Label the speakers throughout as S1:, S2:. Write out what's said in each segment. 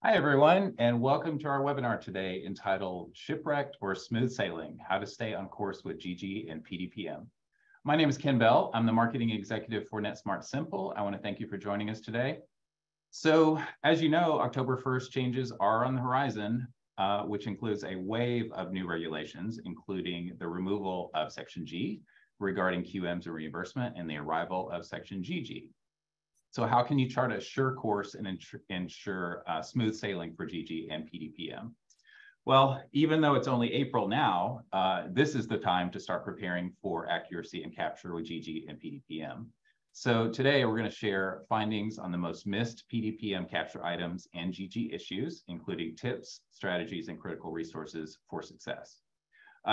S1: Hi, everyone, and welcome to our webinar today entitled Shipwrecked or Smooth Sailing, How to Stay on Course with GG and PDPM. My name is Ken Bell. I'm the Marketing Executive for NetSmart Simple. I want to thank you for joining us today. So, as you know, October 1st changes are on the horizon, which includes a wave of new regulations, including the removal of Section G regarding QMs and reimbursement and the arrival of Section GG. So how can you chart a sure course and ensure smooth sailing for GG and PDPM? Well, even though it's only April now, this is the time to start preparing for accuracy and capture with GG and PDPM. So today we're going to share findings on the most missed PDPM capture items and GG issues, including tips, strategies, and critical resources for success.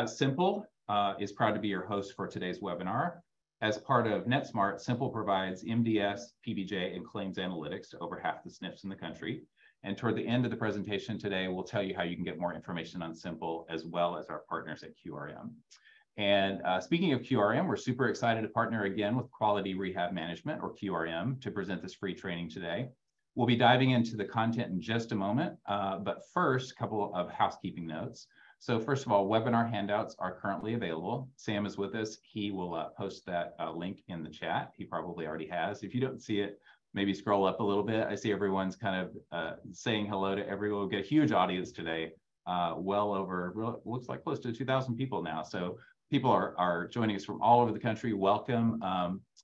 S1: Simple is proud to be your host for today's webinar. As part of NetSmart, Simple provides MDS, PBJ, and claims analytics to over half the SNFs in the country. And toward the end of the presentation today, we'll tell you how you can get more information on Simple, as well as our partners at QRM. And speaking of QRM, we're super excited to partner again with Quality Rehab Management, or QRM, to present this free training today. We'll be diving into the content in just a moment, but first, a couple of housekeeping notes. So first of all, webinar handouts are currently available. Sam is with us. He will post that link in the chat. He probably already has. If you don't see it, maybe scroll up a little bit. I see everyone's kind of saying hello to everyone. We'll get a huge audience today, well over, looks like close to 2,000 people now. So people are joining us from all over the country. Welcome.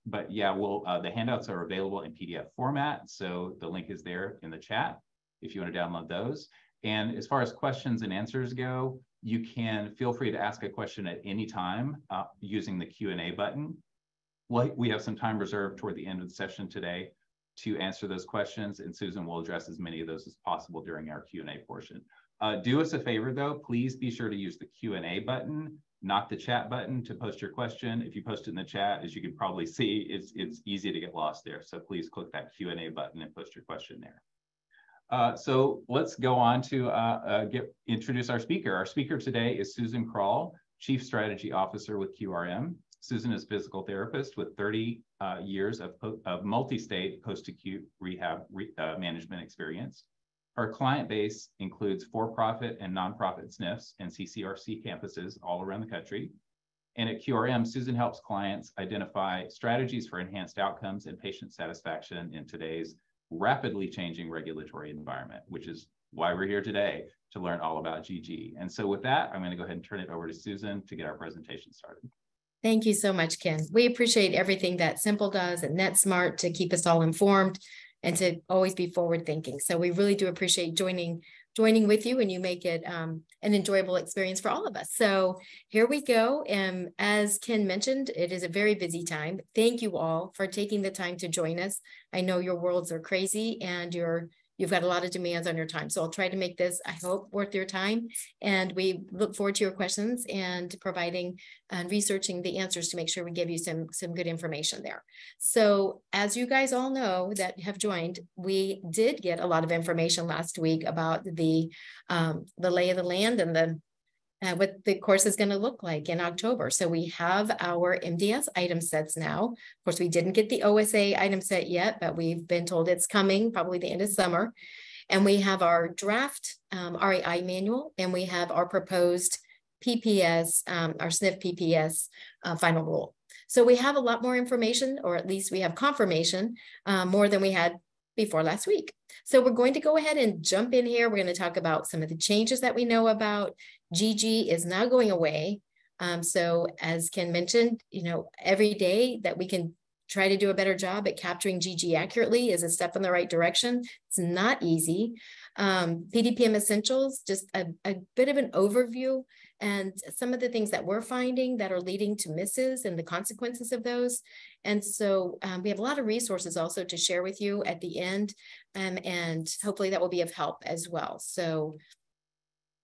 S1: But yeah, the handouts are available in PDF format. So the link is there in the chat if you want to download those. And as far as questions and answers go, you can feel free to ask a question at any time using the Q&A button. We have some time reserved toward the end of the session today to answer those questions, and Susan will address as many of those as possible during our Q&A portion. Do us a favor, though. Please be sure to use the Q&A button, not the chat button, to post your question. If you post it in the chat, as you can probably see, it's easy to get lost there. So please click that Q&A button and post your question there. So let's go on to introduce our speaker. Our speaker today is Susan Krall, Chief Strategy Officer with QRM. Susan is a physical therapist with 30 years of multi-state post-acute rehab management experience. Her client base includes for-profit and nonprofit SNFs and CCRC campuses all around the country. And at QRM, Susan helps clients identify strategies for enhanced outcomes and patient satisfaction in today's rapidly changing regulatory environment, which is why we're here today, to learn all about GG. And so with that, I'm going to go ahead and turn it over to Susan to get our presentation started.
S2: Thank you so much, Ken. We appreciate everything that Simple does and NetSmart to keep us all informed and to always be forward thinking. So we really do appreciate joining with you, and you make it an enjoyable experience for all of us. So here we go. And as Ken mentioned, it is a very busy time. Thank you all for taking the time to join us. I know your worlds are crazy and you've got a lot of demands on your time. So I'll try to make this, I hope, worth your time. And we look forward to your questions and providing and researching the answers to make sure we give you some good information there. So as you guys all know that have joined, we did get a lot of information last week about the lay of the land and what the course is going to look like in October. So we have our MDS item sets now. Of course, we didn't get the OSA item set yet, but we've been told it's coming probably the end of summer. And we have our draft RAI manual, and we have our proposed PPS, our SNF PPS final rule. So we have a lot more information, or at least we have confirmation more than we had before last week. So we're going to go ahead and jump in here. We're going to talk about some of the changes that we know about. GG is now going away. So as Ken mentioned, every day that we can try to do a better job at capturing GG accurately is a step in the right direction. It's not easy. PDPM Essentials, just a bit of an overview and some of the things that we're finding that are leading to misses and the consequences of those. And so we have a lot of resources also to share with you at the end, and hopefully that will be of help as well. So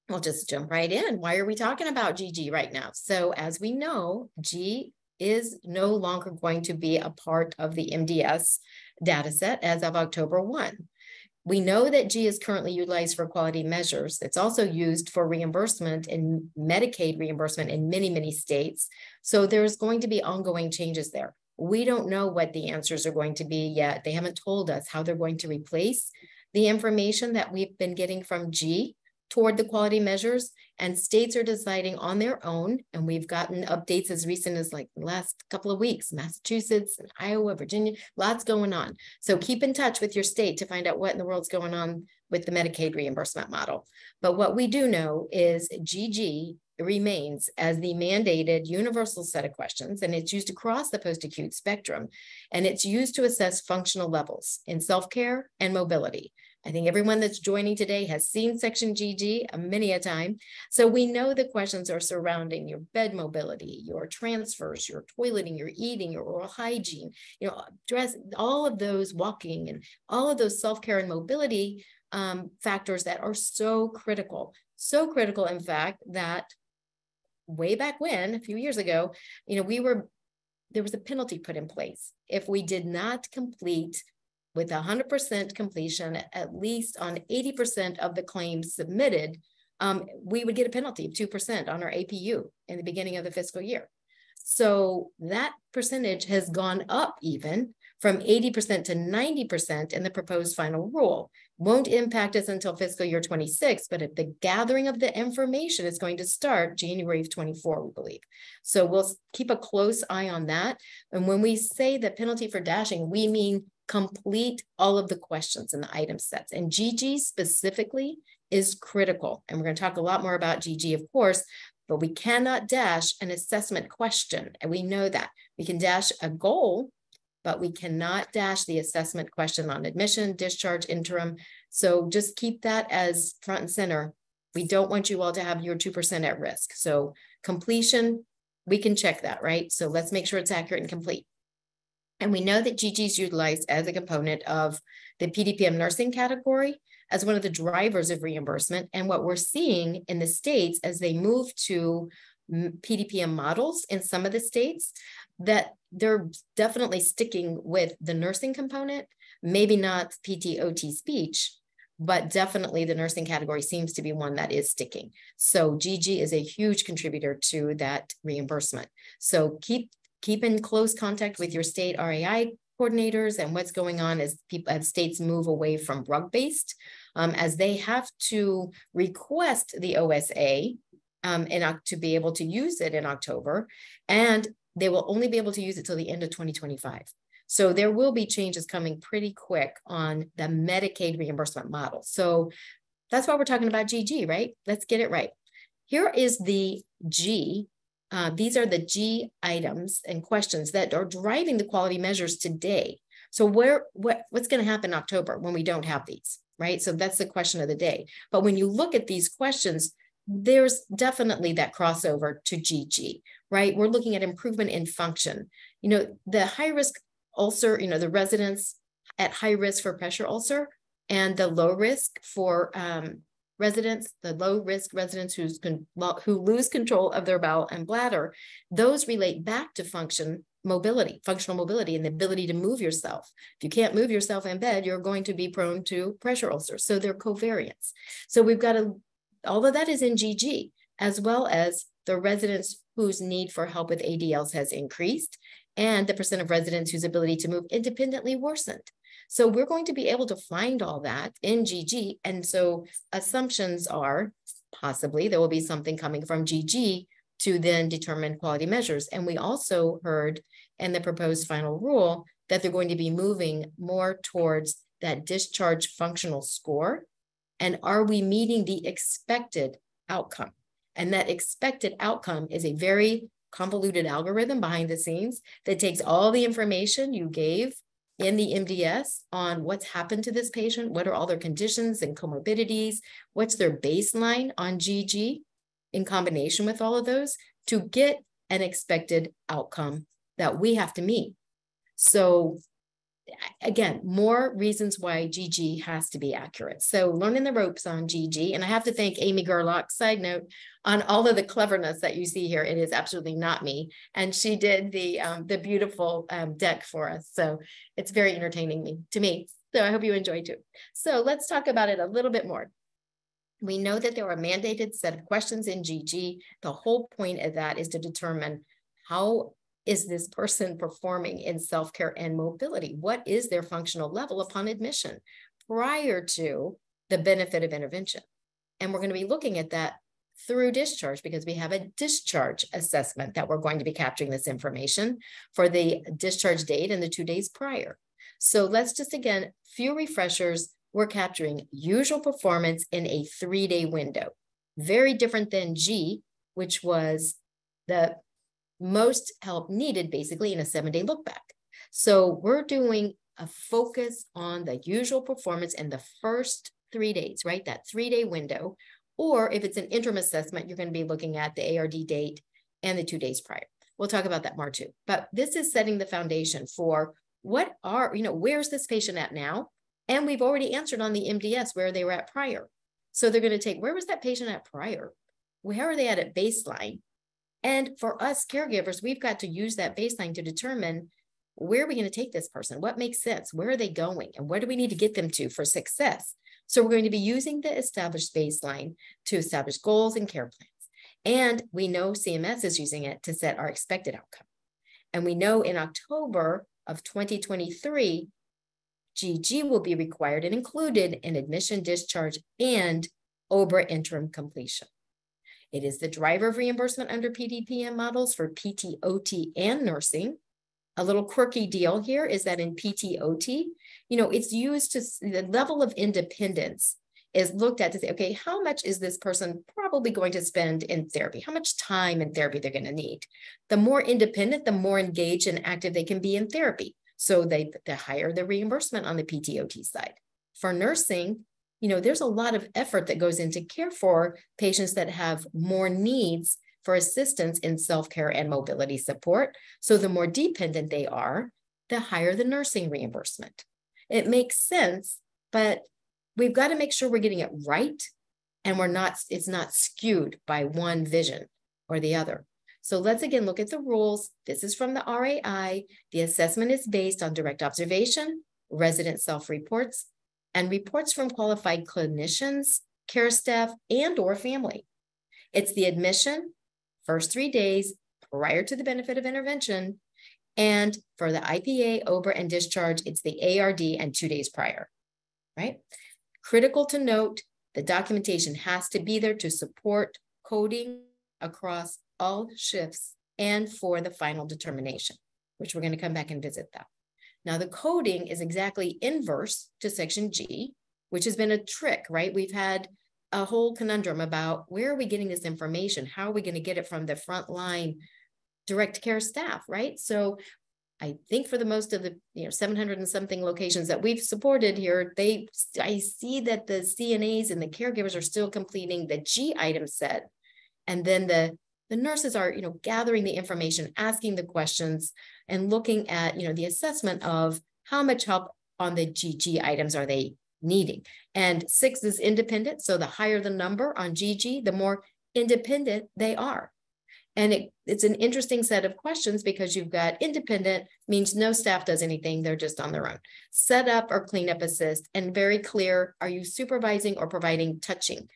S2: we'll just jump right in. Why are we talking about GG right now? So as we know, G is no longer going to be a part of the MDS dataset as of October 1. We know that G is currently utilized for quality measures. It's also used for reimbursement and Medicaid reimbursement in many, many states. So there's going to be ongoing changes there. We don't know what the answers are going to be yet. They haven't told us how they're going to replace the information that we've been getting from G toward the quality measures, and states are deciding on their own. And we've gotten updates as recent as like the last couple of weeks, Massachusetts and Iowa, Virginia, lots going on. So keep in touch with your state to find out what in the world's going on with the Medicaid reimbursement model. But what we do know is GG remains as the mandated universal set of questions, and it's used across the post-acute spectrum, and it's used to assess functional levels in self-care and mobility. I think everyone that's joining today has seen section GG many a time. So we know the questions are surrounding your bed mobility, your transfers, your toileting, your eating, your oral hygiene, dress, all of those, walking, and all of those self-care and mobility factors that are so critical, in fact, that way back when, a few years ago, there was a penalty put in place if we did not complete with 100% completion, at least on 80% of the claims submitted, we would get a penalty of 2% on our APU in the beginning of the fiscal year. So that percentage has gone up even from 80% to 90% in the proposed final rule. Won't impact us until fiscal year 26, but if the gathering of the information is going to start January of 24, we believe. So we'll keep a close eye on that. And when we say the penalty for dashing, we mean complete all of the questions in the item sets. And GG specifically is critical. And we're going to talk a lot more about GG, of course, but we cannot dash an assessment question. And we know that. We can dash a goal, but we cannot dash the assessment question on admission, discharge, interim. So just keep that as front and center. We don't want you all to have your 2% at risk. So completion, we can check that, right? So let's make sure it's accurate and complete. And we know that GG is utilized as a component of the PDPM nursing category as one of the drivers of reimbursement. And what we're seeing in the states as they move to PDPM models in some of the states, that they're definitely sticking with the nursing component, maybe not PT, OT, speech, but definitely the nursing category seems to be one that is sticking. So GG is a huge contributor to that reimbursement. So keep in close contact with your state RAI coordinators and what's going on as states move away from drug-based, as they have to request the OSA to be able to use it in October, and they will only be able to use it till the end of 2025. So there will be changes coming pretty quick on the Medicaid reimbursement model. So that's why we're talking about GG, right? Let's get it right. Here is the G. These are the G items and questions that are driving the quality measures today. So what's going to happen in October when we don't have these, right? So that's the question of the day. But when you look at these questions, there's definitely that crossover to GG, right? We're looking at improvement in function. The high-risk ulcer, the residents at high risk for pressure ulcer, and the low risk for residents, the low-risk residents who lose control of their bowel and bladder, those relate back to functional mobility, and the ability to move yourself. If you can't move yourself in bed, you're going to be prone to pressure ulcers. So they're covariants. So we've got all of that is in GG, as well as the residents whose need for help with ADLs has increased, and the percent of residents whose ability to move independently worsened. So we're going to be able to find all that in GG. And so assumptions are possibly there will be something coming from GG to then determine quality measures. And we also heard in the proposed final rule that they're going to be moving more towards that discharge functional score. And are we meeting the expected outcome? And that expected outcome is a very convoluted algorithm behind the scenes that takes all the information you gave in the MDS on what's happened to this patient, what are all their conditions and comorbidities, what's their baseline on GG in combination with all of those to get an expected outcome that we have to meet. So again, more reasons why GG has to be accurate. So learning the ropes on GG, and I have to thank Amy Gerlach, side note, on all of the cleverness that you see here. It is absolutely not me. And she did the beautiful deck for us. So it's very entertaining to me. So I hope you enjoyed too. So let's talk about it a little bit more. We know that there are a mandated set of questions in GG. The whole point of that is to determine how is this person performing in self-care and mobility? What is their functional level upon admission? prior to the benefit of intervention. And we're going to be looking at that through discharge because we have a discharge assessment that we're going to be capturing this information for the discharge date and the 2 days prior. So let's just, again, few refreshers. We're capturing usual performance in a 3-day window. Very different than G, which was the most help needed basically in a 7-day look back. So we're doing a focus on the usual performance in the first 3 days, right? That 3-day window. Or if it's an interim assessment, you're going to be looking at the ARD date and the 2 days prior. We'll talk about that more too. But this is setting the foundation for what are, where's this patient at now? And we've already answered on the MDS where they were at prior. So they're going to take, where was that patient at prior? Where are they at baseline? And for us caregivers, we've got to use that baseline to determine where are we going to take this person? What makes sense? Where are they going? And where do we need to get them to for success? So we're going to be using the established baseline to establish goals and care plans. And we know CMS is using it to set our expected outcome. And we know in October of 2023, GG will be required and included in admission, discharge, and OBRA interim completion. It is the driver of reimbursement under PDPM models for PT/OT and nursing. A little quirky deal here is that in PT/OT, it's used to, the level of independence is looked at to say, okay, how much is this person probably going to spend in therapy? How much time in therapy they're going to need? The more independent, the more engaged and active they can be in therapy. So the higher the reimbursement on the PT/OT side. For nursing, there's a lot of effort that goes into care for patients that have more needs for assistance in self-care and mobility support. So the more dependent they are, the higher the nursing reimbursement. It makes sense, but we've got to make sure we're getting it right and it's not skewed by one vision or the other. So let's again look at the rules. This is from the RAI. The assessment is based on direct observation, resident self-reports, and reports from qualified clinicians, care staff, and/or family. It's the admission, first 3 days prior to the benefit of intervention, and for the IPA, OBRA, and discharge, it's the ARD and 2 days prior, right? Critical to note, the documentation has to be there to support coding across all shifts and for the final determination, which we're going to come back and visit that. Now, the coding is exactly inverse to Section G, which has been a trick, right? We've had a whole conundrum about where are we getting this information? How are we going to get it from the frontline direct care staff, right? So I think for the most of the 700 and something locations that we've supported here, I see that the CNAs and the caregivers are still completing the G item set. And then the nurses are, gathering the information, asking the questions, and looking at, the assessment of how much help on the GG items are they needing. And 6 is independent. So the higher the number on GG, the more independent they are. And it's an interesting set of questions because you've got independent means no staff does anything. They're just on their own. Set up or cleanup assist, and very clear, are you supervising or providing touching?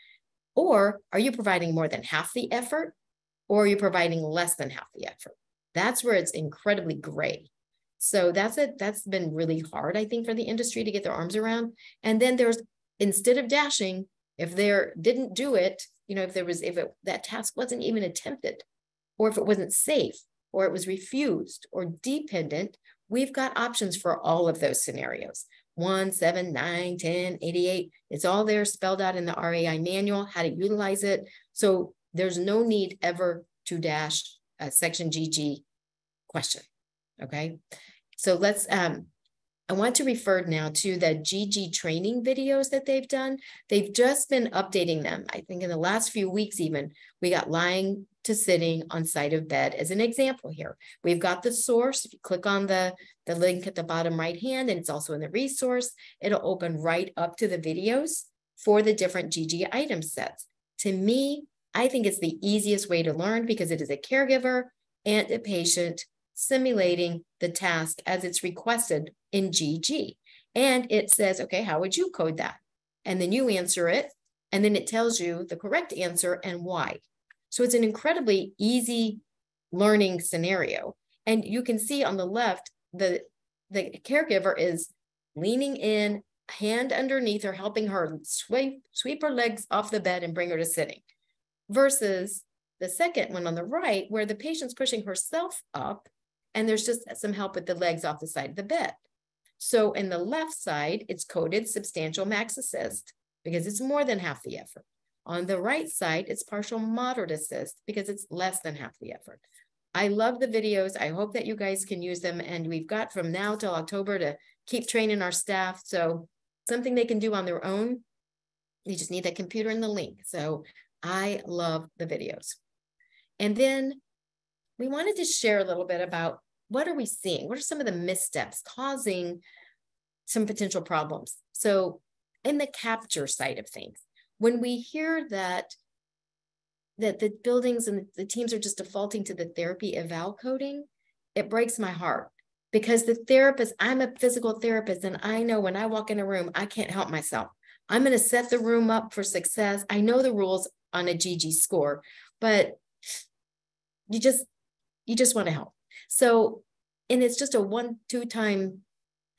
S2: Or are you providing more than half the effort? Or are you providing less than half the effort? That's where it's incredibly gray. So that's been really hard, I think, for the industry to get their arms around. And then there's, instead of dashing, if they didn't do it, that task wasn't even attempted, or if it wasn't safe, or it was refused, or dependent, we've got options for all of those scenarios. 1, 7, 9, 10, 88. It's all there spelled out in the RAI manual, how to utilize it. So there's no need ever to dash a Section GG question, okay? So let's, I want to refer now to the GG training videos that they've done. They've just been updating them. I think in the last few weeks even, we got lying to sitting on side of bed as an example here. We've got the source. If you click on the link at the bottom right hand, and it's also in the resource, it'll open right up to the videos for the different GG item sets. To me, I think it's the easiest way to learn because it is a caregiver and a patient simulating the task as it's requested in GG. And it says, okay, how would you code that? And then you answer it, and then it tells you the correct answer and why. So it's an incredibly easy learning scenario. And you can see on the left, the caregiver is leaning in, hand underneath her, helping her sweep her legs off the bed and bring her to sitting, versus the second one on the right, where the patient's pushing herself up and there's just some help with the legs off the side of the bed. So in the left side, it's coded substantial max assist because it's more than half the effort. On the right side, it's partial moderate assist because it's less than half the effort. I love the videos. I hope that you guys can use them. And we've got from now till October to keep training our staff. So something they can do on their own. You just need that computer and the link. So I love the videos. And then we wanted to share a little bit about what are we seeing? What are some of the missteps causing some potential problems? So in the capture side of things, when we hear that the buildings and the teams are just defaulting to the therapy eval coding, it breaks my heart because the therapist, I'm a physical therapist, and I know when I walk in a room, I can't help myself. I'm going to set the room up for success. I know the rules on a GG score, but you just want to help. So, and it's just a 1-2 time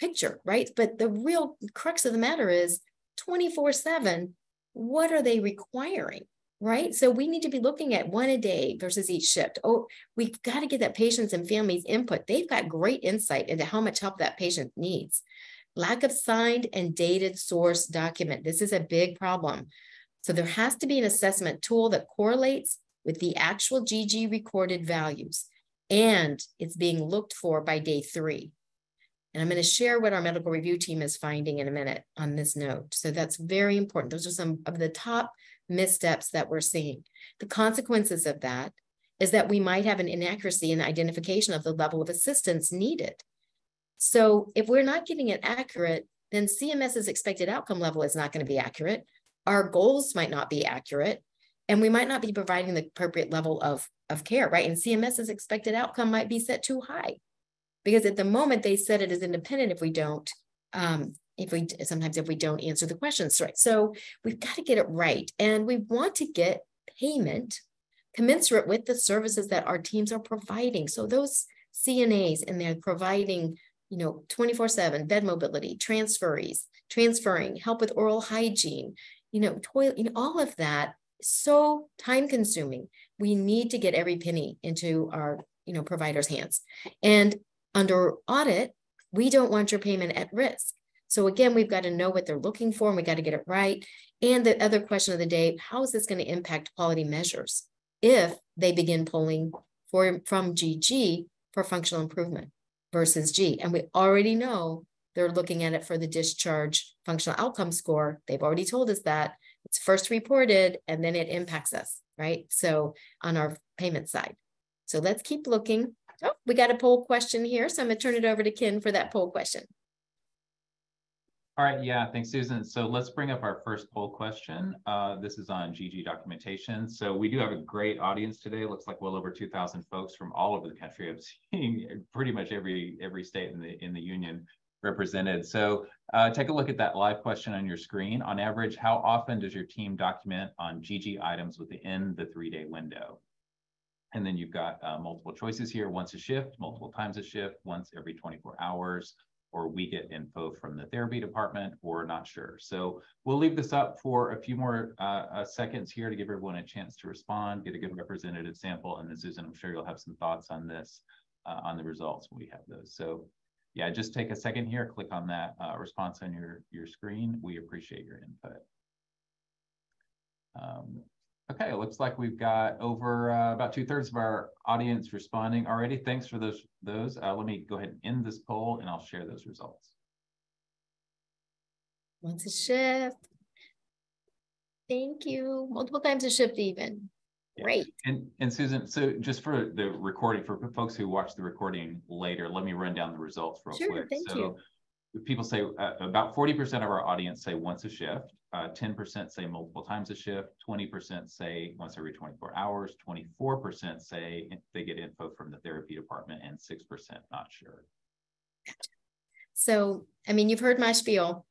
S2: picture, right? But the real crux of the matter is 24/7, what are they requiring, right? So we need to be looking at 1 a day versus each shift. Oh, we've got to get that patient's and family's input. They've got great insight into how much help that patient needs. Lack of signed and dated source document. This is a big problem. So there has to be an assessment tool that correlates with the actual GG recorded values, and it's being looked for by day 3. And I'm going to share what our medical review team is finding in a minute on this note. So that's very important. Those are some of the top missteps that we're seeing. The consequences of that is that we might have an inaccuracy in the identification of the level of assistance needed. So if we're not getting it accurate, then CMS's expected outcome level is not going to be accurate. Our goals might not be accurate, and we might not be providing the appropriate level of care, right? And CMS's expected outcome might be set too high because at the moment they set it as independent if we don't, sometimes if we don't answer the questions right. So we've got to get it right. And we want to get payment commensurate with the services that our teams are providing. So those CNAs, and they're providing 24/7 bed mobility, transferring, help with oral hygiene, toilet, all of that is so time consuming. We need to get every penny into our, providers' hands. And under audit, we don't want your payment at risk. So again, we've got to know what they're looking for, and we got to get it right. And the other question of the day, how is this going to impact quality measures if they begin pulling from GG for functional improvement versus G? And we already know they're looking at it for the discharge functional outcome score. They've already told us that it's first reported and then it impacts us, right? So on our payment side. So let's keep looking. Oh, we got a poll question here. So I'm going to turn it over to Ken for that poll question.
S1: All right, yeah, thanks, Susan. So let's bring up our first poll question. This is on GG documentation. So we do have a great audience today. Looks like well over 2,000 folks from all over the country. I'm seeing pretty much every state in the union represented. So take a look at that live question on your screen. On average, how often does your team document on GG items within the 3-day window? And then you've got multiple choices here: once a shift, multiple times a shift, once every 24 hours, or we get info from the therapy department, or not sure. So we'll leave this up for a few more seconds here to give everyone a chance to respond, get a good representative sample. And then Susan, I'm sure you'll have some thoughts on this, on the results when we have those. So yeah, just take a second here, click on that response on your screen. We appreciate your input. Okay, it looks like we've got over about 2/3 of our audience responding already. Thanks for those. Let me go ahead and end this poll, and I'll share those results.
S2: Once a shift. Thank you. Multiple times a shift even. Yeah. Great.
S1: And Susan, so just for the recording, for folks who watch the recording later, let me run down the results real quick.
S2: Thank you.
S1: People say about 40% of our audience say once a shift, 10% say multiple times a shift, 20% say once every 24 hours, 24% say they get info from the therapy department, and 6% not sure.
S2: So, I mean, you've heard my spiel.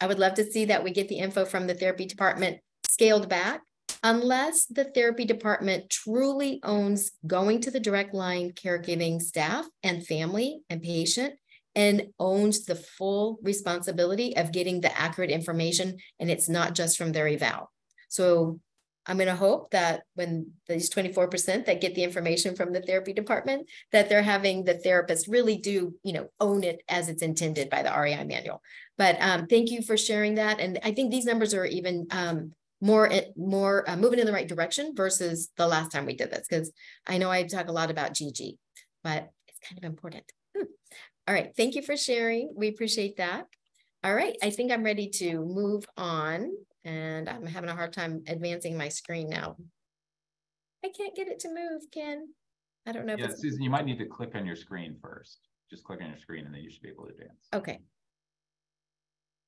S2: I would love to see that we get the info from the therapy department scaled back, unless the therapy department truly owns going to the direct line caregiving staff and family and patient and owns the full responsibility of getting the accurate information, and it's not just from their eval. So I'm going to hope that when these 24% that get the information from the therapy department, that they're having the therapists really do, own it as it's intended by the REI manual. But thank you for sharing that. And I think these numbers are even more moving in the right direction versus the last time we did this, because I know I talk a lot about GG, but it's kind of important. All right. Thank you for sharing. We appreciate that. All right. I think I'm ready to move on. And I'm having a hard time advancing my screen now. I can't get it to move, Ken. I don't know.
S1: Yeah, Susan, you might need to click on your screen first. Just click on your screen and then you should be able to advance.
S2: Okay.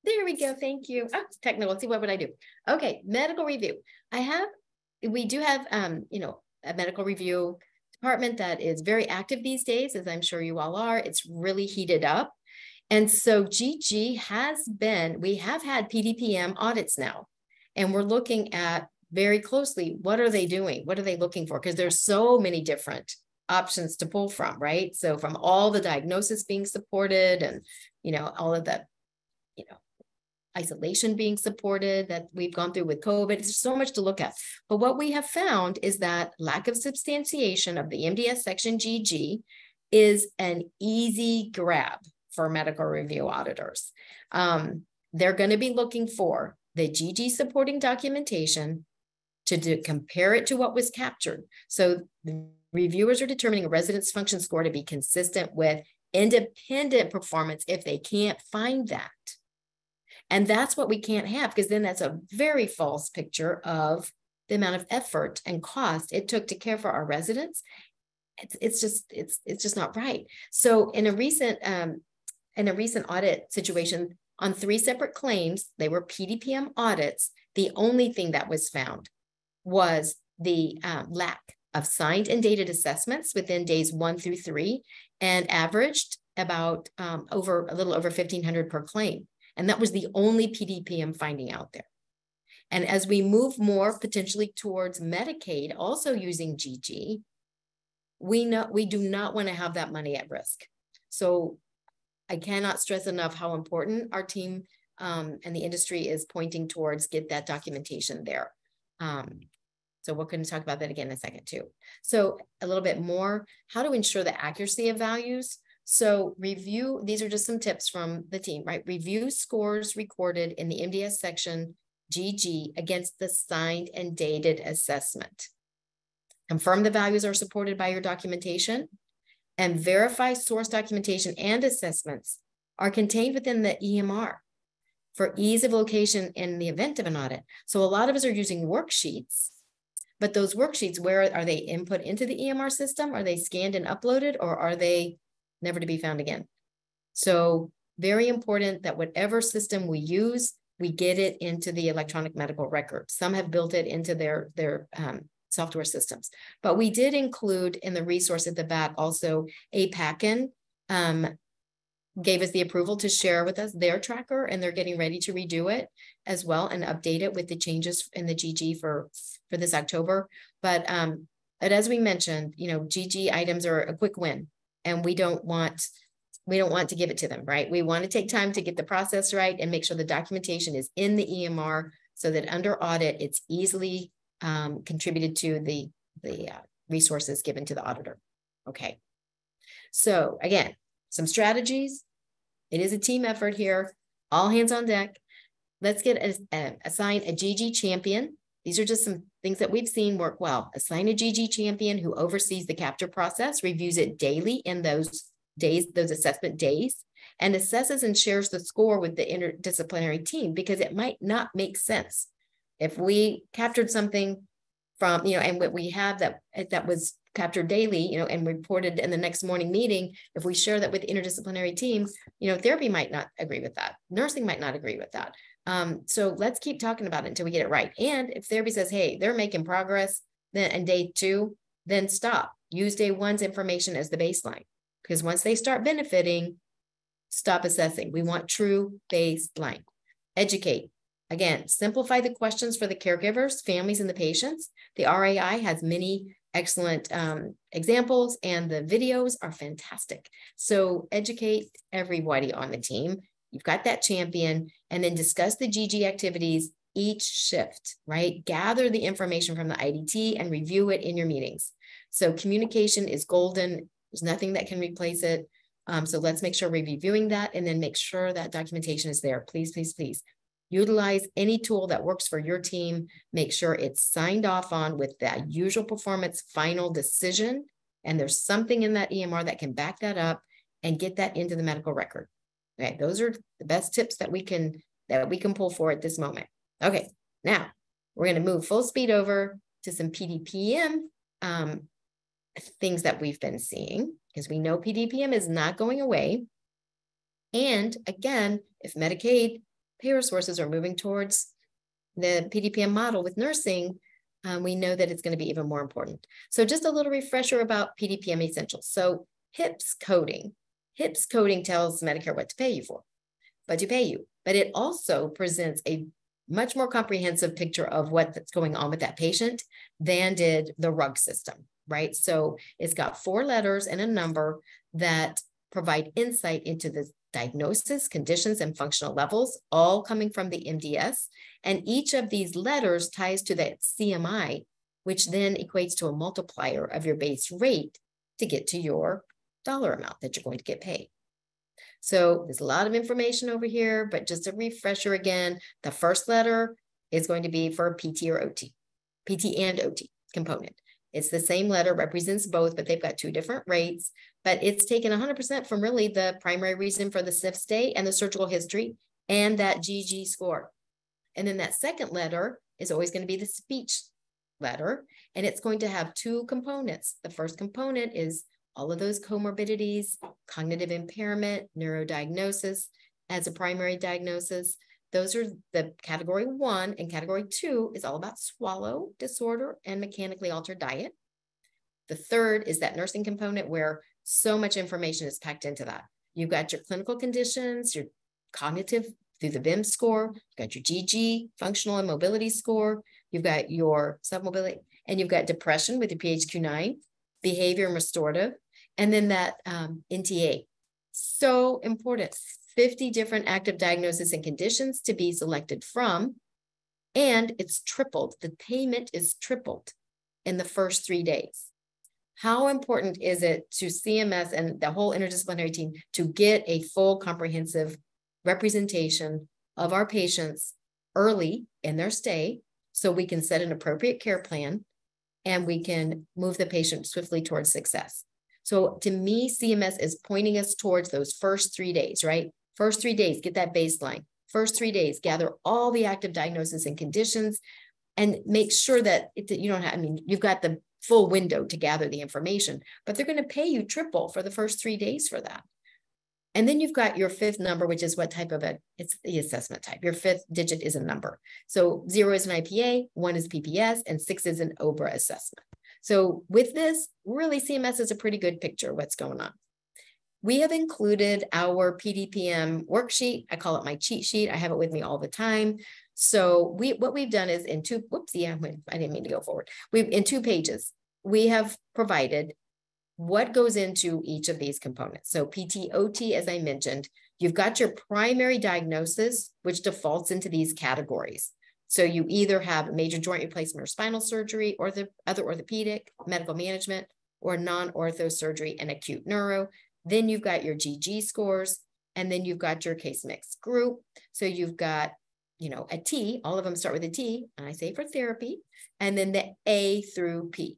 S2: There we go. Thank you. Oh, technical. Let's see, what would I do? Okay, medical review. We do have, a medical review department that is very active these days, as I'm sure you all are. It's really heated up. And so GG we have had PDPM audits now, and we're looking at very closely, what are they doing? What are they looking for? Because there's so many different options to pull from, right? So from all the diagnosis being supported and, all of the, isolation being supported that we've gone through with COVID, there's so much to look at. But what we have found is that lack of substantiation of the MDS section GG is an easy grab for medical review auditors. They're going to be looking for the GG supporting documentation to compare it to what was captured. So the reviewers are determining a residence function score to be consistent with independent performance if they can't find that. And that's what we can't have, because then that's a very false picture of the amount of effort and cost it took to care for our residents. It's just not right. So in a recent audit situation on 3 separate claims, they were PDPM audits. The only thing that was found was the lack of signed and dated assessments within days 1 through 3, and averaged about a little over 1,500 per claim. And that was the only PDPM finding out there. And as we move more potentially towards Medicaid, also using GG, we do not want to have that money at risk. So I cannot stress enough how important our team and the industry is pointing towards get that documentation there. So we're going to talk about that again in a second too. So a little bit more, how to ensure the accuracy of values. So review, these are just some tips from the team, right? Review scores recorded in the MDS section GG against the signed and dated assessment. Confirm the values are supported by your documentation, and verify source documentation and assessments are contained within the EMR for ease of location in the event of an audit. So a lot of us are using worksheets, but those worksheets, where are they input into the EMR system? Are they scanned and uploaded, or are they never to be found again? So very important that whatever system we use, we get it into the electronic medical record. Some have built it into their software systems, but we did include in the resource at the back also APACN gave us the approval to share with us their tracker, and they're getting ready to redo it as well and update it with the changes in the GG for this October. But as we mentioned, GG items are a quick win, and we don't want to give it to them, right? We want to take time to get the process right and make sure the documentation is in the EMR so that under audit, it's easily contributed to the resources given to the auditor. Okay. So again, some strategies. It is a team effort here. All hands on deck. Let's assign a GG champion. These are just some things that we've seen work well. Assign a GG champion who oversees the capture process, reviews it daily in those days, those assessment days, and assesses and shares the score with the interdisciplinary team, because it might not make sense. If we captured something from, and what we have that was captured daily, and reported in the next morning meeting, if we share that with the interdisciplinary team, therapy might not agree with that. Nursing might not agree with that. So let's keep talking about it until we get it right. And if therapy says, hey, they're making progress, then in day 2, then stop. Use day 1's information as the baseline, because once they start benefiting, stop assessing. We want true baseline. Educate. Again, simplify the questions for the caregivers, families, and the patients. The RAI has many excellent examples, and the videos are fantastic. So educate everybody on the team. You've got that champion, and then discuss the GG activities each shift, right? Gather the information from the IDT and review it in your meetings. So communication is golden. There's nothing that can replace it. So let's make sure we're reviewing that, and then make sure that documentation is there. Please, please, please. Utilize any tool that works for your team. Make sure it's signed off on with that usual performance final decision. And there's something in that EMR that can back that up and get that into the medical record. Okay, those are the best tips that we can pull for at this moment. Okay, now we're going to move full speed over to some PDPM things that we've been seeing, because we know PDPM is not going away. And again, if Medicaid payer sources are moving towards the PDPM model with nursing, we know that it's going to be even more important. So just a little refresher about PDPM Essentials. So HIPS coding. HIPS coding tells Medicare what to pay you for, but it also presents a much more comprehensive picture of what's going on with that patient than did the RUG system, right? So it's got 4 letters and a number that provide insight into the diagnosis, conditions, and functional levels, all coming from the MDS. And each of these letters ties to that CMI, which then equates to a multiplier of your base rate to get to your dollar amount that you're going to get paid. So there's a lot of information over here, but just a refresher again, the first letter is going to be for PT or OT, PT and OT component. It's the same letter, represents both, but they've got 2 different rates, but it's taken 100% from really the primary reason for the SNF stay and the surgical history and that GG score. And then that second letter is always going to be the speech letter, and it's going to have 2 components. The first component is all of those comorbidities, cognitive impairment, neurodiagnosis as a primary diagnosis. Those are the category 1, and category 2 is all about swallow disorder and mechanically altered diet. The third is that nursing component where so much information is packed into that. You've got your clinical conditions, your cognitive through the BIM score, you've got your GG functional and mobility score, you've got your submobility, and you've got depression with your PHQ-9, behavior and restorative, and then that NTA. So important. 50 different active diagnoses and conditions to be selected from, and it's tripled. The payment is tripled in the first 3 days. How important is it to CMS and the whole interdisciplinary team to get a full comprehensive representation of our patients early in their stay so we can set an appropriate care plan and we can move the patient swiftly towards success? So to me, CMS is pointing us towards those first 3 days, right? First 3 days, get that baseline. First 3 days, gather all the active diagnoses and conditions and make sure that you don't have, I mean, you've got the full window to gather the information, but they're going to pay you triple for the first 3 days for that. And then you've got your 5th number, which is what type of it's the assessment type. Your 5th digit is a number. So 0 is an IPA, 1 is PPS, and 6 is an OBRA assessment. So with this, really CMS is a pretty good picture of what's going on. We have included our PDPM worksheet. I call it my cheat sheet. I have it with me all the time. So what we've done is in 2, I didn't mean to go forward. In 2 pages, we have provided what goes into each of these components. So PT, OT, as I mentioned, you've got your primary diagnosis, which defaults into these categories. So you either have major joint replacement or spinal surgery, or the other orthopedic, medical management, or non-ortho surgery and acute neuro. Then you've got your GG scores, and then you've got your case mix group. So you've got, a T, all of them start with a T, and I say for therapy, and then the A through P.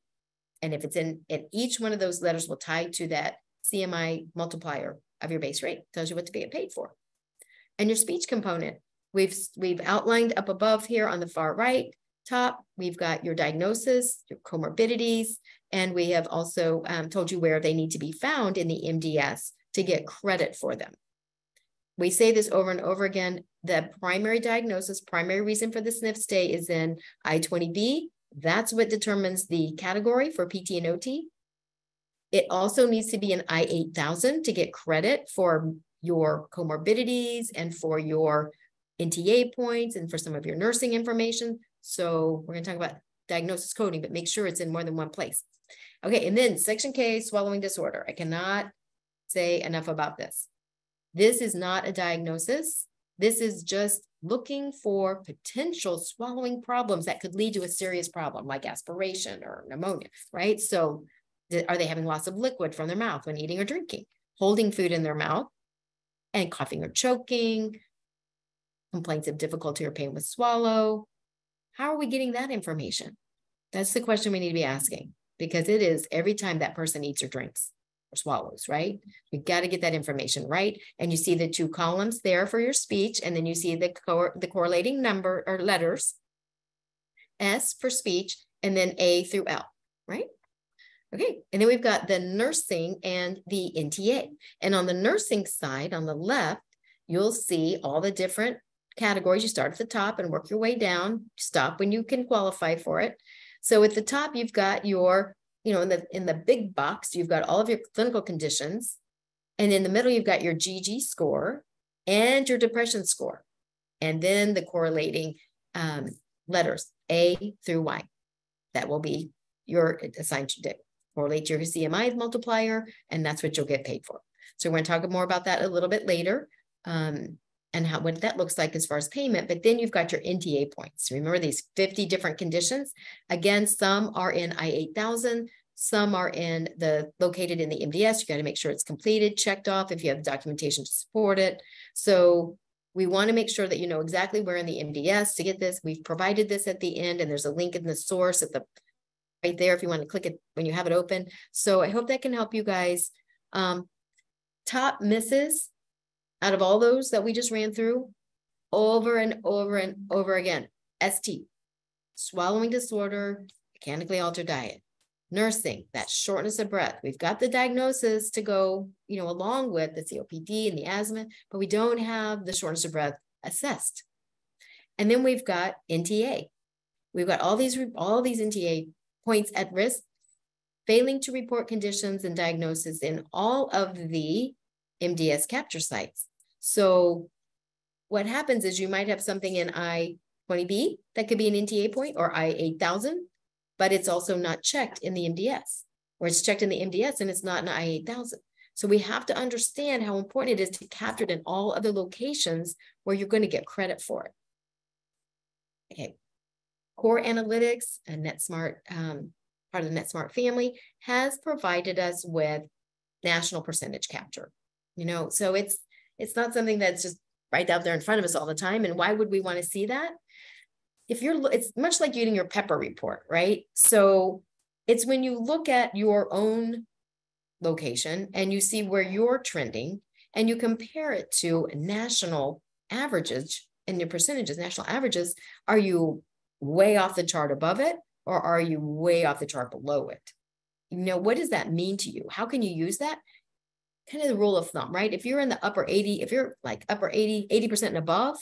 S2: And if it's in each one of those letters will tie to that CMI multiplier of your base rate, tells you what to get paid for. And your speech component, we've outlined up above here on the far right top, we've got your diagnosis, your comorbidities, and we have also told you where they need to be found in the MDS to get credit for them. We say this over and over again, the primary diagnosis, primary reason for the SNF stay is in I-20B. That's what determines the category for PT and OT. It also needs to be an I-8000 to get credit for your comorbidities and for your NTA points and for some of your nursing information. So we're going to talk about diagnosis coding, but make sure it's in more than one place. Okay, and then section K, swallowing disorder. I cannot say enough about this. This is not a diagnosis. This is just looking for potential swallowing problems that could lead to a serious problem like aspiration or pneumonia, right? So are they having loss of liquid from their mouth when eating or drinking, holding food in their mouth and coughing or choking, complaints of difficulty or pain with swallow? How are we getting that information? That's the question we need to be asking, because it is every time that person eats or drinks or swallows, right? We got to get that information right. And you see the two columns there for your speech, and then you see the correlating number or letters, S for speech, and then A through L, right? Okay, and then we've got the nursing and the NTA. And on the nursing side, on the left, you'll see all the different categories. You start at the top and work your way down, stop when you can qualify for it. So at the top, you've got your, in the big box, you've got all of your clinical conditions. And in the middle, you've got your GG score and your depression score. And then the correlating letters, A through Y. That will be your assigned to correlate to your CMI multiplier, and that's what you'll get paid for. So we're going to talk more about that a little bit later. And what that looks like as far as payment. But then you've got your NTA points. Remember these 50 different conditions. Again, some are in I-8000, some are located in the MDS. You got to make sure it's completed, checked off if you have documentation to support it. So we want to make sure that you know exactly where in the MDS to get this. We've provided this at the end, and there's a link in the source at the right there if you want to click it when you have it open. So I hope that can help you guys. Top misses. Out of all those that we just ran through, over and over and over again, ST, swallowing disorder, mechanically altered diet, nursing, that shortness of breath. We've got the diagnosis to go, along with the COPD and the asthma, but we don't have the shortness of breath assessed. And then we've got NTA. We've got all these NTA points at risk, failing to report conditions and diagnosis in all of the MDS capture sites. So what happens is you might have something in I-20B that could be an NTA point, or I-8000, but it's also not checked in the MDS, or it's checked in the MDS and it's not in I-8000. So we have to understand how important it is to capture it in all other locations where you're going to get credit for it. Okay. Core Analytics, a NetSmart, part of the NetSmart family, has provided us with national percentage capture. So it's not something that's just right out there in front of us all the time. And why would we want to see that? It's much like getting your pepper report, right? So it's when you look at your own location and you see where you're trending and you compare it to national averages and your percentages, national averages, are you way off the chart above it, or are you way off the chart below it? What does that mean to you? How can you use that? Kind of the rule of thumb, right? If you're in the upper 80, if you're like upper 80% and above,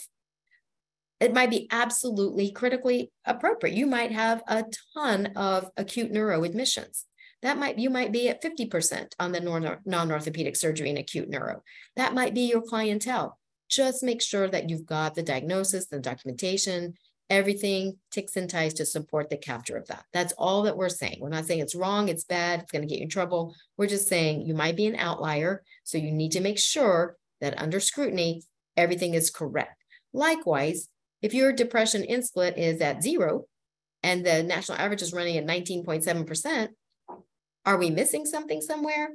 S2: it might be absolutely critically appropriate. You might have a ton of acute neuro admissions. You might be at 50% on the non-orthopedic surgery and acute neuro. That might be your clientele. Just make sure that you've got the diagnosis, the documentation, everything ticks and ties to support the capture of that. That's all that we're saying. We're not saying it's wrong, it's bad, it's going to get you in trouble. We're just saying you might be an outlier, so you need to make sure that under scrutiny, everything is correct. Likewise, if your depression in-split is at 0 and the national average is running at 19.7%, are we missing something somewhere?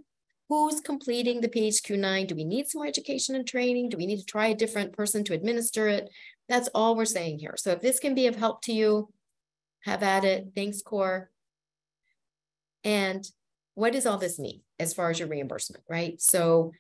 S2: Who's completing the PHQ-9? Do we need some more education and training? Do we need to try a different person to administer it? That's all we're saying here. So if this can be of help to you, have at it. Thanks, Core. And what does all this mean as far as your reimbursement, right? So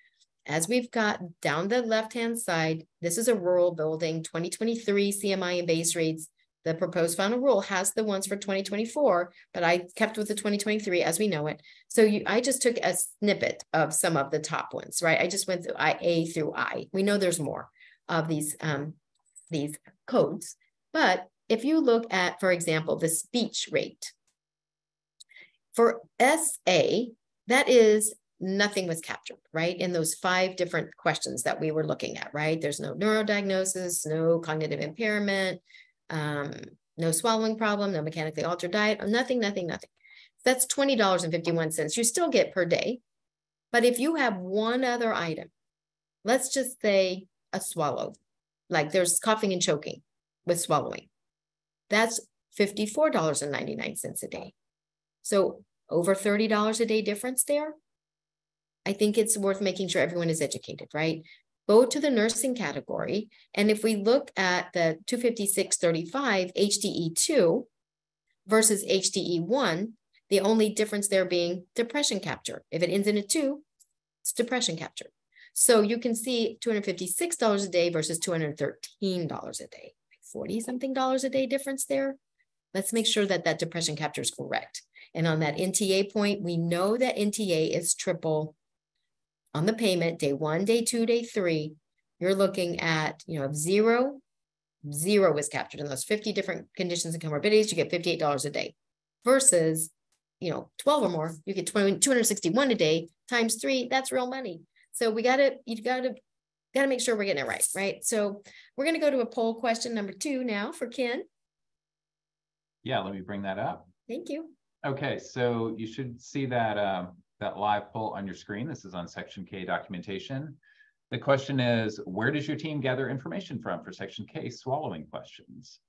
S2: as we've got down the left-hand side, this is a rural building, 2023 CMI and base rates. The proposed final rule has the ones for 2024, but I kept with the 2023 as we know it. So I just took a snippet of some of the top ones, right? I just went through A through I. We know there's more of these codes. But if you look at, for example, the speech rate, for SA, that is nothing was captured, right? In those 5 different questions that we were looking at, right? There's no neurodiagnosis, no cognitive impairment, no swallowing problem, no mechanically altered diet, nothing. That's $20.51. You still get per day. But if you have one other item, let's just say a swallow, like there's coughing and choking with swallowing, that's $54.99 a day. So over $30 a day difference there. I think it's worth making sure everyone is educated, right? Go to the nursing category. And if we look at the 256.35 HDE2 versus HDE1, the only difference there being depression capture. If it ends in a 2, it's depression capture. So you can see $256 a day versus $213 a day, 40-something dollars a day difference there. Let's make sure that that depression capture is correct. And on that NTA point, we know that NTA is triple on the payment, day 1, day 2, day 3. You're looking at, zero is captured in those 50 different conditions and comorbidities. You get $58 a day versus, 12 or more, you get 261 a day times 3. That's real money. So you gotta make sure we're getting it right? So we're going to go to a poll question number 2 now for Ken.
S1: Yeah, let me bring that up.
S2: Thank you.
S1: Okay, so you should see that that live poll on your screen. This is on Section K documentation. The question is, where does your team gather information from for Section K swallowing questions?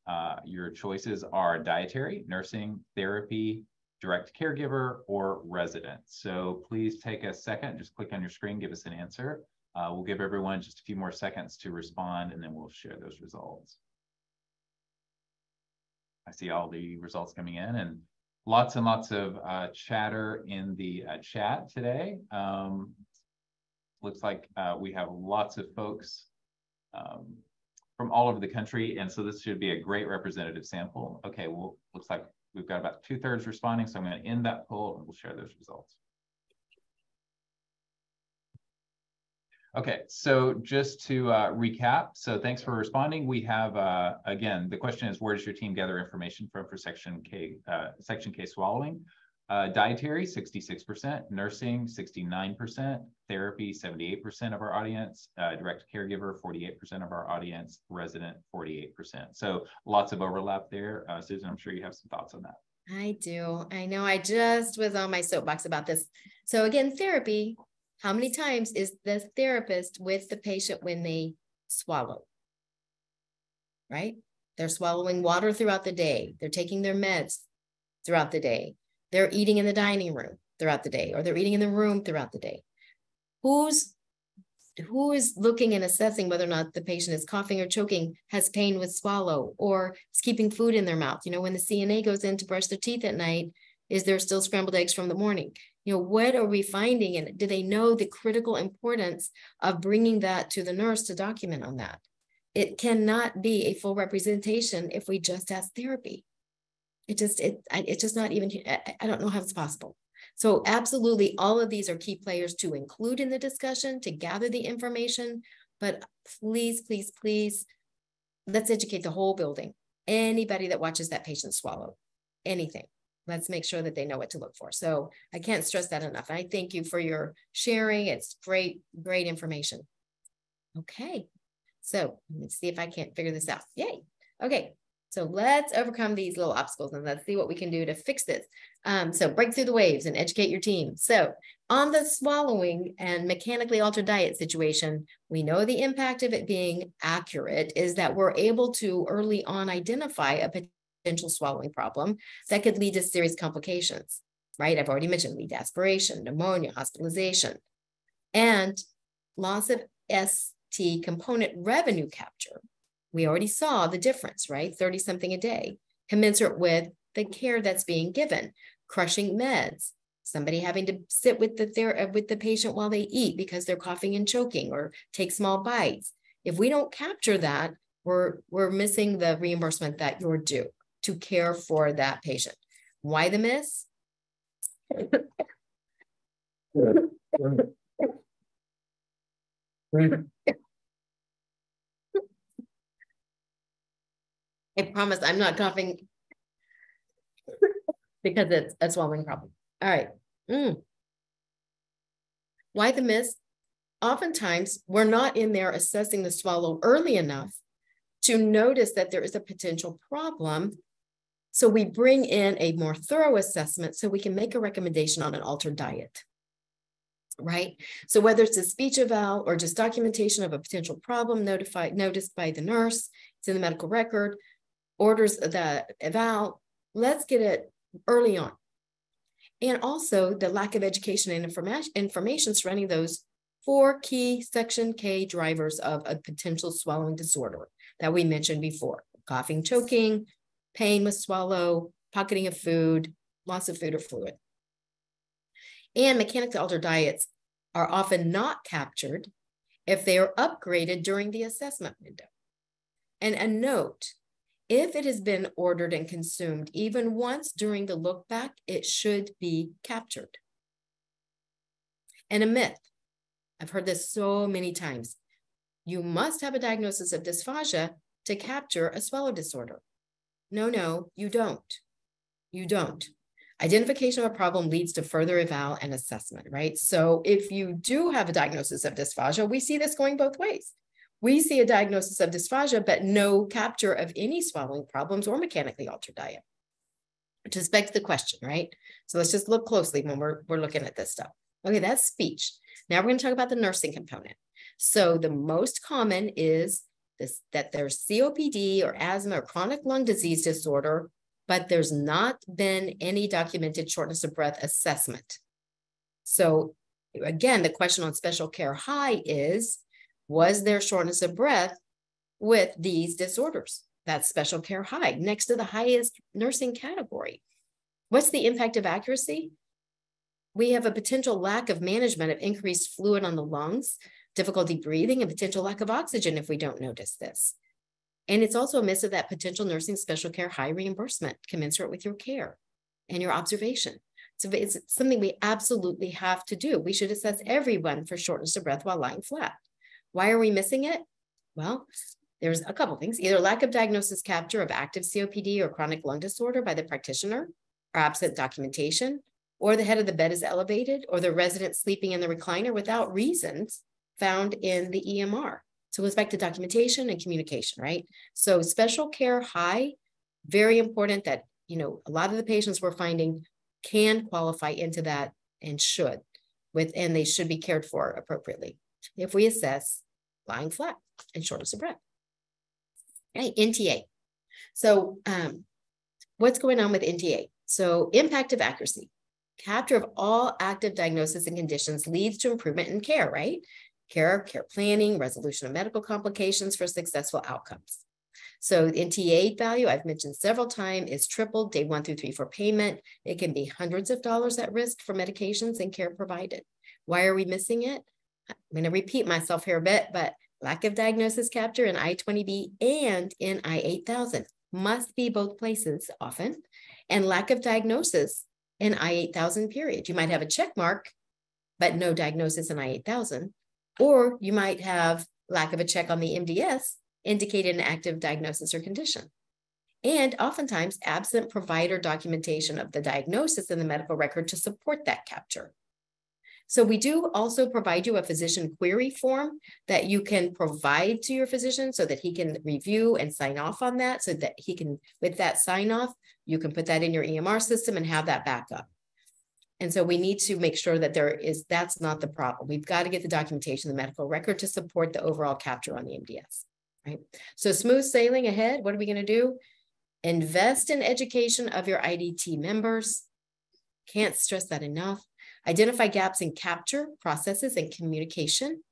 S1: Your choices are dietary, nursing, therapy, direct caregiver, or resident. So please take a second, just click on your screen, give us an answer. We'll give everyone just a few more seconds to respond, and then we'll share those results. I see all the results coming in, and lots and lots of chatter in the chat today. Looks like we have lots of folks from all over the country, and so this should be a great representative sample. Okay, well, looks like we've got about 2/3 responding, so I'm going to end that poll and we'll share those results. Okay, so just to recap, so thanks for responding. We have, again, the question is, where does your team gather information from for Section K swallowing? Dietary, 66%, nursing, 69%, therapy, 78% of our audience, direct caregiver, 48% of our audience, resident, 48%. So lots of overlap there. Susan, I'm sure you have some thoughts on that.
S2: I do. I know I just was on my soapbox about this. So again, therapy, how many times is the therapist with the patient when they swallow, right? They're swallowing water throughout the day. They're taking their meds throughout the day. They're eating in the dining room throughout the day, or they're eating in the room throughout the day. Who is looking and assessing whether or not the patient is coughing or choking, has pain with swallow, or is keeping food in their mouth? When the CNA goes in to brush their teeth at night, is there still scrambled eggs from the morning? What are we finding? And do they know the critical importance of bringing that to the nurse to document on that? It cannot be a full representation if we just ask therapy. It's just not even, I don't know how it's possible. So absolutely, all of these are key players to include in the discussion, to gather the information, but please, please, please, let's educate the whole building. Anybody that watches that patient swallow, anything. Let's make sure that they know what to look for. So I can't stress that enough. I thank you for your sharing. It's great, great information. Okay, so let's see if I can't figure this out. Yay. Okay, so let's overcome these little obstacles and let's see what we can do to fix this. So break through the waves and educate your team. So on the swallowing and mechanically altered diet situation, we know the impact of it being accurate is that we're able to early on identify a potential swallowing problem that could lead to serious complications, right? I've already mentioned lead to aspiration, pneumonia, hospitalization, and loss of ST component revenue capture. We already saw the difference, right? 30-something a day, commensurate with the care that's being given, crushing meds, somebody having to sit with the patient while they eat because they're coughing and choking or take small bites. If we don't capture that, we're missing the reimbursement that you're due to care for that patient. Why the miss? I promise I'm not coughing because it's a swallowing problem. All right. Why the miss? Oftentimes, we're not in there assessing the swallow early enough to notice that there is a potential problem So we bring in a more thorough assessment so we can make a recommendation on an altered diet, right? So whether it's a speech eval or just documentation of a potential problem noticed by the nurse, it's in the medical record, orders the eval, let's get it early on. And also the lack of education and information surrounding those 4 key Section K drivers of a potential swallowing disorder that we mentioned before: coughing, choking, pain with swallow, pocketing of food, loss of food or fluid. And mechanically altered diets are often not captured if they are upgraded during the assessment window. And a note, if it has been ordered and consumed even once during the look back, it should be captured. And a myth, I've heard this so many times: you must have a diagnosis of dysphagia to capture a swallow disorder. No, you don't. You don't. Identification of a problem leads to further eval and assessment, right? So if you do have a diagnosis of dysphagia, we see this going both ways. We see a diagnosis of dysphagia, but no capture of any swallowing problems or mechanically altered diet, which is begs the question, right? So let's just look closely when we're looking at this stuff. Okay, that's speech. Now we're going to talk about the nursing component. So the most common is that there's COPD or asthma or chronic lung disease disorder, but there's not been any documented shortness of breath assessment. So again, the question on special care high is, was there shortness of breath with these disorders? That's special care high, next to the highest nursing category. What's the impact of accuracy? We have a potential lack of management of increased fluid on the lungs, difficulty breathing, and potential lack of oxygen if we don't notice this. And it's also a miss of that potential nursing special care high reimbursement commensurate with your care and your observation. So it's something we absolutely have to do. We should assess everyone for shortness of breath while lying flat. Why are we missing it? Well, there's a couple things: either lack of diagnosis capture of active COPD or chronic lung disorder by the practitioner, or absent documentation, or the head of the bed is elevated, or the resident sleeping in the recliner without reasons found in the EMR. So it goes back to documentation and communication, right? So special care high, very important that, a lot of the patients we're finding can qualify into that and should, and they should be cared for appropriately if we assess lying flat and shortness of breath. Okay, NTA. So what's going on with NTA? So impact of accuracy. Capture of all active diagnoses and conditions leads to improvement in care, right? Care planning, resolution of medical complications for successful outcomes. So the NTA value, I've mentioned several times, is tripled day 1 through 3 for payment. It can be hundreds of dollars at risk for medications and care provided. Why are we missing it? I'm going to repeat myself here a bit, but lack of diagnosis capture in I-20B and in I-8000 must be both places often, and lack of diagnosis in I-8000 period. You might have a check mark, but no diagnosis in I-8000, or you might have lack of a check on the MDS indicated an active diagnosis or condition. And oftentimes absent provider documentation of the diagnosis in the medical record to support that capture. So we do also provide you a physician query form that you can provide to your physician so that he can review and sign off on that, so that he can, with that sign off, you can put that in your EMR system and have that backup. And so we need to make sure that that's not the problem. We've got to get the documentation, the medical record to support the overall capture on the MDS, right? So smooth sailing ahead, what are we going to do? Invest in education of your IDT members. Can't stress that enough. Identify gaps in capture, processes, and communication.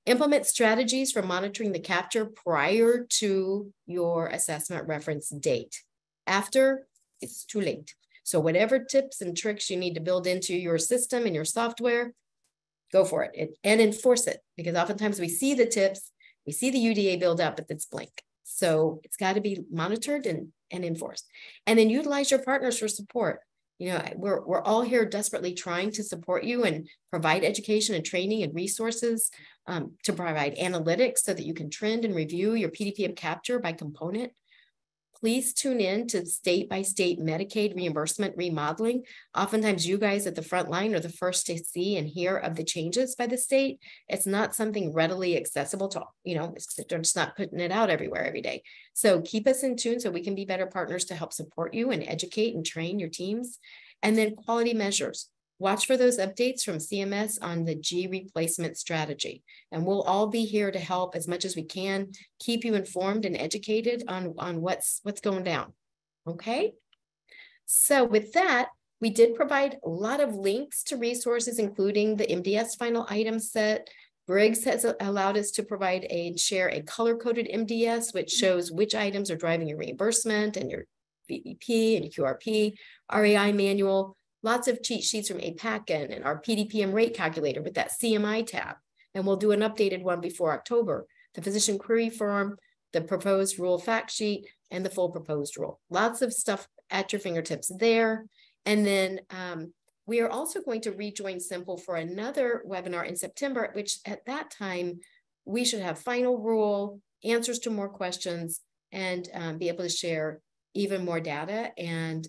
S2: Implement strategies for monitoring the capture prior to your assessment reference date. After, it's too late. So whatever tips and tricks you need to build into your system and your software, go for it and enforce it, because oftentimes we see the tips, we see the UDA build up, but it's blank. So it's got to be monitored and enforced. And then utilize your partners for support. We're all here desperately trying to support you and provide education and training and resources to provide analytics so that you can trend and review your PDPM capture by component. Please tune in to state-by-state Medicaid reimbursement remodeling. Oftentimes you guys at the front line are the first to see and hear of the changes by the state. It's not something readily accessible to, they're just not putting it out everywhere every day. So keep us in tune so we can be better partners to help support you and educate and train your teams. And then quality measures. Watch for those updates from CMS on the G replacement strategy. And we'll all be here to help as much as we can, keep you informed and educated on what's going down. Okay. So with that, we did provide a lot of links to resources, including the MDS final item set. Briggs has allowed us to provide and share a color-coded MDS, which shows which items are driving your reimbursement and your VEP and your QRP, RAI manual. Lots of cheat sheets from APAC and our PDPM rate calculator with that CMI tab. And we'll do an updated one before October. The physician query form, the proposed rule fact sheet, and the full proposed rule. Lots of stuff at your fingertips there. And then we are also going to rejoin Simple for another webinar in September, which at that time, we should have final rule, answers to more questions, and be able to share even more data and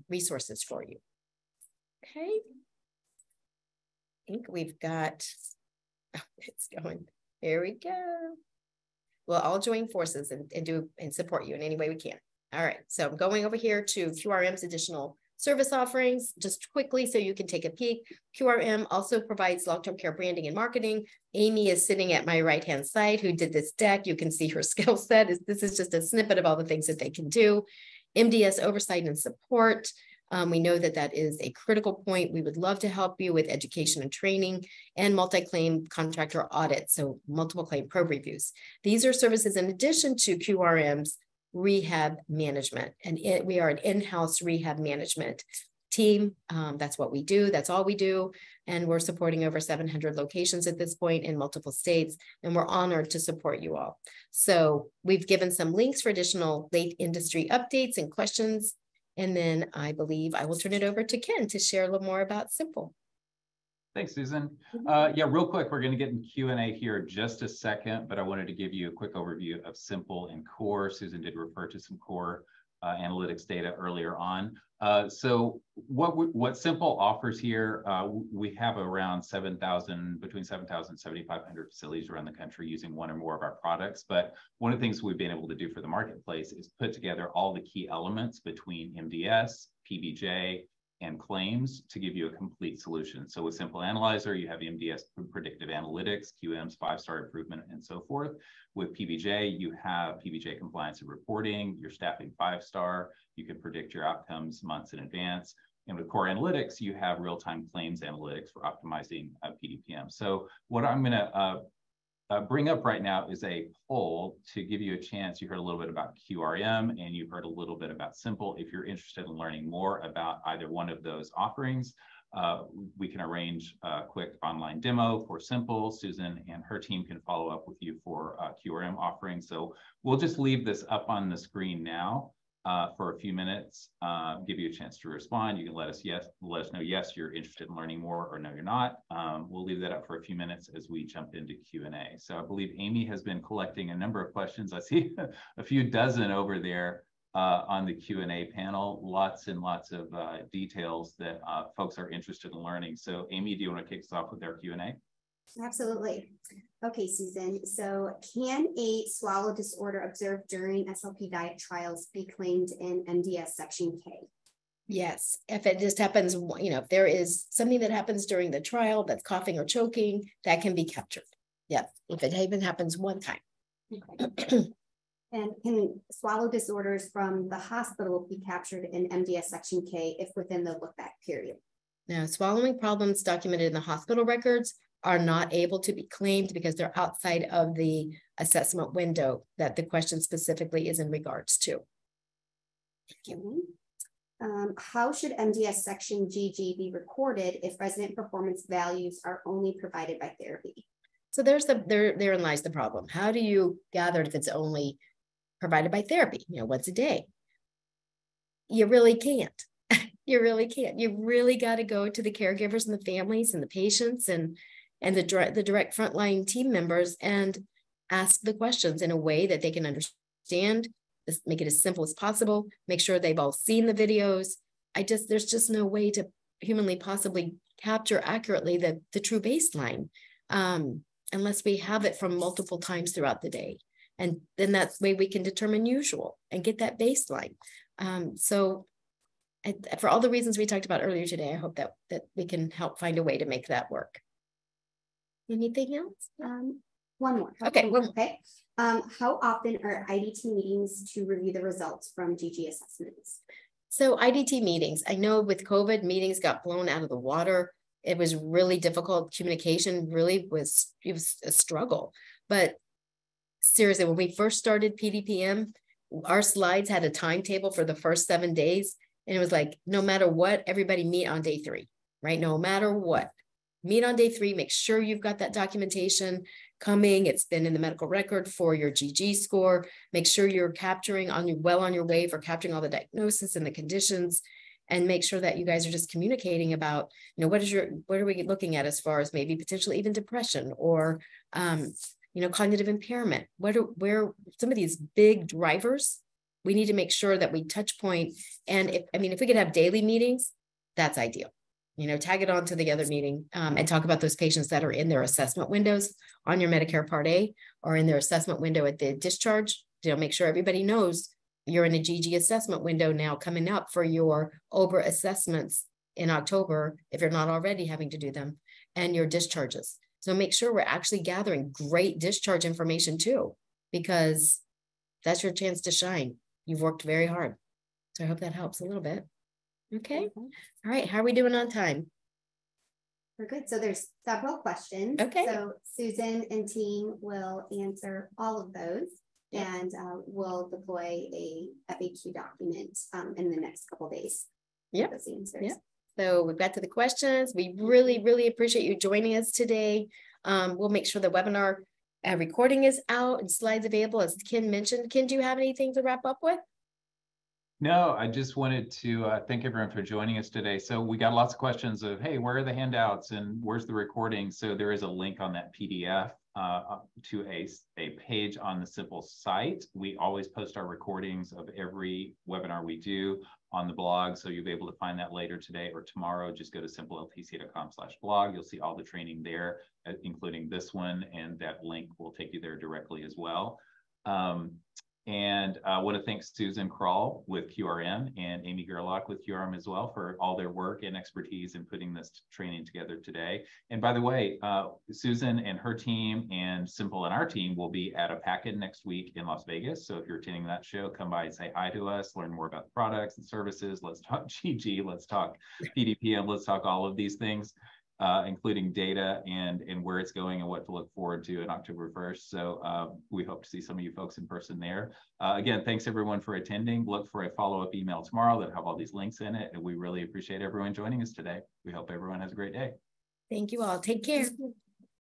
S2: resources for you. Okay, I think we've got, it's going, there we go. We'll all join forces and support you in any way we can. All right, so I'm going over here to QRM's additional service offerings just quickly so you can take a peek. QRM also provides long-term care branding and marketing. Amy is sitting at my right-hand side who did this deck. You can see her skill set. This is just a snippet of all the things that they can do. MDS oversight and support. We know that that is a critical point. We would love to help you with education and training and multi-claim contractor audits, so multiple claim probe reviews. These are services in addition to QRM's rehab management, and we are an in-house rehab management team. That's what we do. That's all we do. And we're supporting over 700 locations at this point in multiple states, and we're honored to support you all. So we've given some links for additional late industry updates and questions. And then I believe I will turn it over to Ken to share a little more about Simple.
S1: Thanks, Susan. Yeah, real quick, we're going to get in Q&A here in just a second, but I wanted to give you a quick overview of Simple and Core. Susan did refer to some Core analytics data earlier on. So what Simple offers here, we have around between 7,000 and 7,500 facilities around the country using one or more of our products. But one of the things we've been able to do for the marketplace is put together all the key elements between MDS, PBJ, and claims to give you a complete solution. So with Simple Analyzer, you have MDS predictive analytics, QM's 5-star improvement, and so forth. With PBJ, you have PBJ compliance and reporting, your staffing 5-star. You can predict your outcomes months in advance. And with Core Analytics, you have real-time claims analytics for optimizing PDPM. So what I'm going to bring up right now is a poll to give you a chance. You heard a little bit about QRM and you heard a little bit about Simple. If you're interested in learning more about either one of those offerings, we can arrange a quick online demo for Simple. Susan and her team can follow up with you for QRM offerings. So we'll just leave this up on the screen now for a few minutes, give you a chance to respond. You can let us know yes, you're interested in learning more, or no, you're not. We'll leave that up for a few minutes as we jump into Q&A. So I believe Amy has been collecting a number of questions. I see a few dozen over there on the Q&A panel, lots and lots of details that folks are interested in learning. So Amy, do you want to kick us off with our Q&A?
S3: Absolutely. Okay, Susan. So can a swallow disorder observed during SLP diet trials be claimed in MDS Section K?
S2: Yes. If it just happens, if there is something that happens during the trial that's coughing or choking, that can be captured. Yeah. If it even happens one time.
S3: Okay. And can swallow disorders from the hospital be captured in MDS Section K if within the look back period?
S2: Now, swallowing problems documented in the hospital records are not able to be claimed because they're outside of the assessment window that the question specifically is in regards to.
S3: Thank you. How should MDS Section GG be recorded if resident performance values are only provided by therapy?
S2: So therein lies the problem. How do you gather if it's only provided by therapy, once a day? You really can't. You really can't. You really got to go to the caregivers and the families and the patients and the direct frontline team members and ask the questions in a way that they can understand make it as simple as possible, make sure they've all seen the videos. There's just no way to humanly possibly capture accurately the true baseline unless we have it from multiple times throughout the day. And then that way we can determine usual and get that baseline. So for all the reasons we talked about earlier today, I hope that we can help find a way to make that work. Anything else?
S3: One more.
S2: Okay.
S3: Okay. How often are IDT meetings to review the results from GG assessments?
S2: So IDT meetings, I know with COVID, meetings got blown out of the water. It was really difficult. Communication really was a struggle. But seriously, when we first started PDPM, our slides had a timetable for the first 7 days. And it was like, no matter what, everybody meet on day 3, right? No matter what, meet on day 3, make sure you've got that documentation coming. It's been in the medical record for your GG score. Make sure you're capturing well on your way for capturing all the diagnosis and the conditions, and make sure that you guys are just communicating about, what are we looking at as far as maybe potentially even depression or, cognitive impairment. Where some of these big drivers, we need to make sure that we touch point. And if we could have daily meetings, that's ideal. Tag it on to the other meeting and talk about those patients that are in their assessment windows on your Medicare Part A or in their assessment window at the discharge. Make sure everybody knows you're in a GG assessment window now coming up for your OBRA assessments in October, if you're not already having to do them, and your discharges. So make sure we're actually gathering great discharge information too, because that's your chance to shine. You've worked very hard. So I hope that helps a little bit. Okay. All right. How are we doing on time?
S3: We're good. So there's several questions.
S2: Okay.
S3: So Susan and team will answer all of those, and we'll deploy a FAQ document in the next couple of days.
S2: Yeah.
S3: Those answers.
S2: Yeah. So we've got to the questions. We really, really appreciate you joining us today. We'll make sure the webinar recording is out and slides available, as Ken mentioned. Ken, do you have anything to wrap up with?
S1: No, I just wanted to thank everyone for joining us today. So we got lots of questions of, hey, where are the handouts and where's the recording? So there is a link on that PDF to a page on the Simple site. We always post our recordings of every webinar we do on the blog. So you'll be able to find that later today or tomorrow. Just go to simpletc.com/blog. You'll see all the training there, including this one, and that link will take you there directly as well. And I want to thank Susan Kroll with QRM and Amy Gerlach with QRM as well for all their work and expertise in putting this training together today. And by the way, Susan and her team and Simple and our team will be at a packet next week in Las Vegas. So if you're attending that show, come by and say hi to us, learn more about the products and services. Let's talk GG, let's talk PDPM, let's talk all of these things. Including data and where it's going and what to look forward to on October 1st. So we hope to see some of you folks in person there. Again, thanks everyone for attending. Look for a follow-up email tomorrow that have all these links in it. And we really appreciate everyone joining us today. We hope everyone has a great day.
S2: Thank you all. Take care.